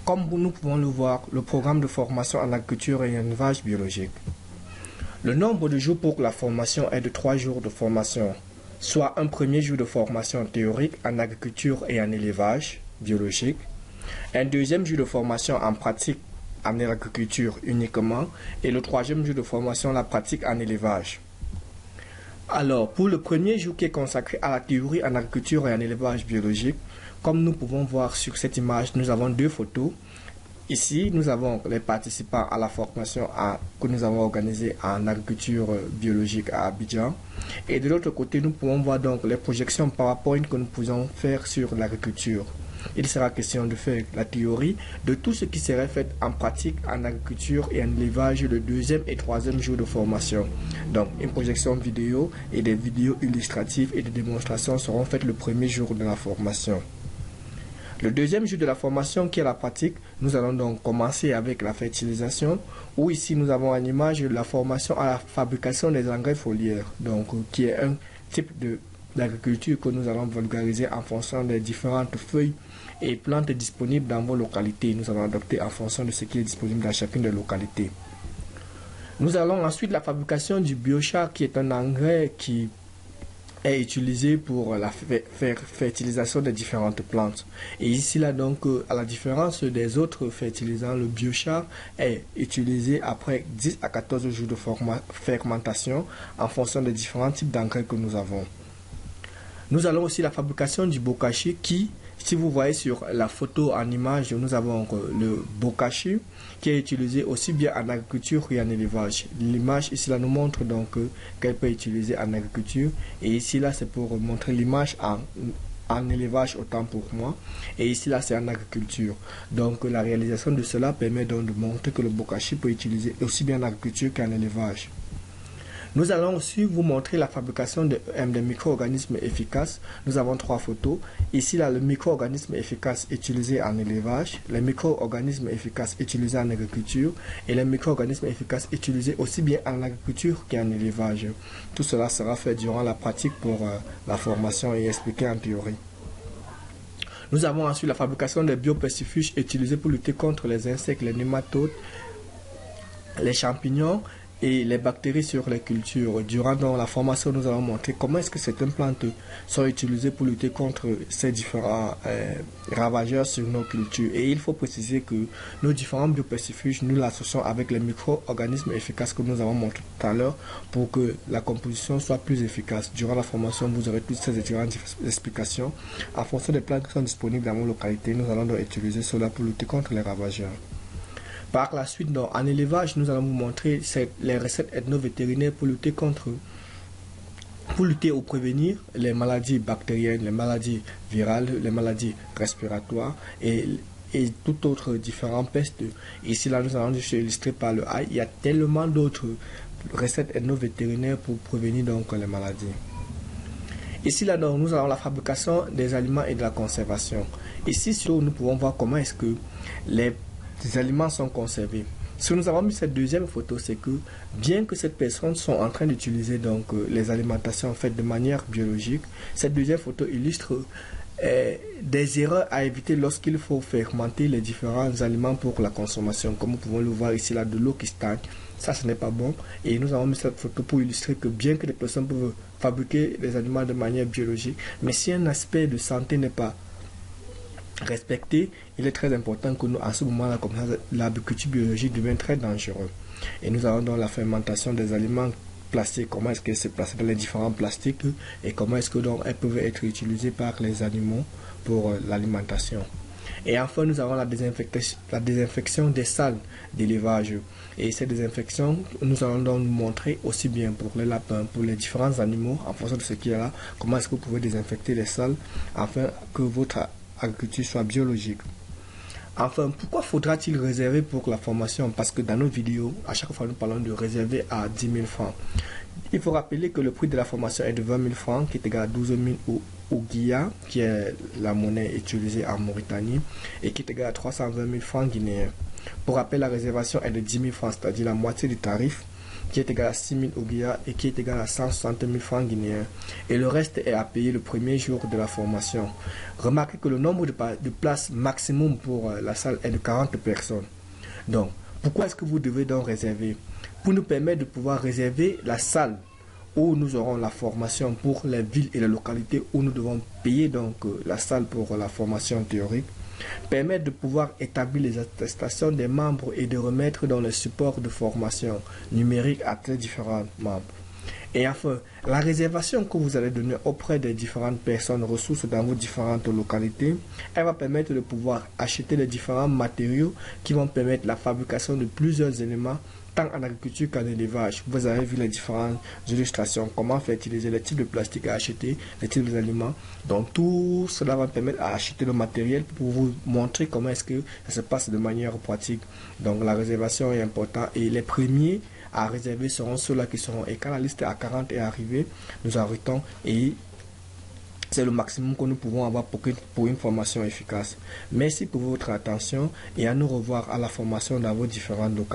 Comme nous pouvons le voir, le programme de formation en agriculture et en élevage biologique. Le nombre de jours pour la formation est de 3 jours de formation, soit un premier jour de formation théorique en agriculture et en élevage biologique, un deuxième jour de formation en pratique en agriculture uniquement et le troisième jour de formation la pratique en élevage. Alors, pour le premier jour qui est consacré à la théorie en agriculture et en élevage biologique, comme nous pouvons voir sur cette image, nous avons deux photos. Ici, nous avons les participants à la formation que nous avons organisée en agriculture biologique à Abidjan. Et de l'autre côté, nous pouvons voir donc les projections PowerPoint que nous pouvons faire sur l'agriculture. Il sera question de faire la théorie de tout ce qui serait fait en pratique en agriculture et en élevage le deuxième et troisième jour de formation. Donc, une projection vidéo et des vidéos illustratives et de démonstrations seront faites le premier jour de la formation. Le deuxième jour de la formation qui est la pratique, nous allons donc commencer avec la fertilisation, où ici nous avons en image la formation à la fabrication des engrais foliaires, donc qui est un type d'agriculture que nous allons vulgariser en fonction des différentes feuilles et plantes disponibles dans vos localités. Nous allons adopter en fonction de ce qui est disponible dans chacune des localités. Nous allons ensuite la fabrication du biochar, qui est un engrais qui est utilisé pour la fertilisation des différentes plantes. Et ici là donc, à la différence des autres fertilisants, le biochar est utilisé après 10 à 14 jours de fermentation en fonction des différents types d'engrais que nous avons. Nous allons aussi la fabrication du bokashi qui, si vous voyez sur la photo en image, nous avons le bokashi qui est utilisé aussi bien en agriculture et en élevage. L'image ici là nous montre donc qu'elle peut être utilisée en agriculture et ici là c'est pour montrer l'image en élevage autant pour moi et ici là c'est en agriculture. Donc la réalisation de cela permet donc de montrer que le bokashi peut être utilisé aussi bien en agriculture qu'en élevage. Nous allons aussi vous montrer la fabrication des micro-organismes efficaces. Nous avons 3 photos. Ici, là, le micro-organisme efficace utilisé en élevage, les micro-organismes efficaces utilisés en agriculture et les micro-organismes efficaces utilisés aussi bien en agriculture qu'en élevage. Tout cela sera fait durant la pratique pour la formation et expliqué en théorie. Nous avons ensuite la fabrication des biopestifuges utilisés pour lutter contre les insectes, les nématodes, les champignons et les bactéries sur les cultures. Durant la formation, nous allons montrer comment est-ce que certaines plantes sont utilisées pour lutter contre ces différents ravageurs sur nos cultures. Et il faut préciser que nos différents biopestifuges, nous l'associons avec les micro-organismes efficaces que nous avons montrés tout à l'heure pour que la composition soit plus efficace. Durant la formation, vous aurez toutes ces différentes explications. En fonction des plantes qui sont disponibles dans vos localités, nous allons donc utiliser cela pour lutter contre les ravageurs. Par la suite, en élevage, nous allons vous montrer les recettes ethno-vétérinaires pour lutter ou prévenir les maladies bactériennes, les maladies virales, les maladies respiratoires et toutes autres différentes pestes. Ici, là, nous allons juste illustrer par le A. Il y a tellement d'autres recettes ethno-vétérinaires pour prévenir donc les maladies. Ici, là, donc, nous avons la fabrication des aliments et de la conservation. Ici, nous pouvons voir comment est-ce que les aliments sont conservés. Ce que nous avons mis cette deuxième photo, c'est que bien que cette personne soit en train d'utiliser donc les alimentations faites de manière biologique, cette deuxième photo illustre des erreurs à éviter lorsqu'il faut fermenter les différents aliments pour la consommation. Comme nous pouvons le voir ici, là, de l'eau qui stagne, ça ce n'est pas bon. Et nous avons mis cette photo pour illustrer que bien que les personnes peuvent fabriquer des aliments de manière biologique, mais si un aspect de santé n'est pas respecté, il est très important que nous, à ce moment-là, comme ça, l'agriculture biologique devient très dangereuse. Et nous avons dans la fermentation des aliments placés, comment est-ce qu'elle se place dans les différents plastiques et comment est-ce que donc elles peuvent être utilisées par les animaux pour l'alimentation. Et enfin, nous avons la désinfection des salles d'élevage. Et cette désinfection, nous allons donc nous montrer aussi bien pour les lapins, pour les différents animaux, en fonction de ce qui est là, comment est-ce que vous pouvez désinfecter les salles afin que votre agriculture soit biologique. Enfin, pourquoi faudra-t-il réserver pour la formation? Parce que dans nos vidéos, à chaque fois nous parlons de réserver à 10 000 francs. Il faut rappeler que le prix de la formation est de 20 000 francs, qui est égal à 12 000 ouguiya, qui est la monnaie utilisée en Mauritanie, et qui est égal à 320 000 francs guinéens. Pour rappel, la réservation est de 10 000 francs, c'est-à-dire la moitié du tarif, qui est égal à 6 000 ouguiya et qui est égal à 160 000 francs guinéens. Et le reste est à payer le premier jour de la formation. Remarquez que le nombre de places maximum pour la salle est de 40 personnes. Donc, pourquoi est-ce que vous devez donc réserver? Pour nous permettre de pouvoir réserver la salle où nous aurons la formation pour les villes et les localités où nous devons payer donc la salle pour la formation théorique, permettre de pouvoir établir les attestations des membres et de remettre dans les supports de formation numérique à très différents membres. Et enfin, la réservation que vous allez donner auprès des différentes personnes ressources dans vos différentes localités, elle va permettre de pouvoir acheter les différents matériaux qui vont permettre la fabrication de plusieurs éléments tant en agriculture qu'en élevage. Vous avez vu les différentes illustrations, comment fertiliser, les types de plastique à acheter, les types d'aliments. Donc tout cela va permettre à acheter le matériel pour vous montrer comment est-ce que ça se passe de manière pratique. Donc la réservation est importante et les premiers à réserver seront ceux-là qui seront. Et quand la liste à 40 est arrivée, nous arrêtons et c'est le maximum que nous pouvons avoir pour une formation efficace. Merci pour votre attention et à nous revoir à la formation dans vos différentes localités.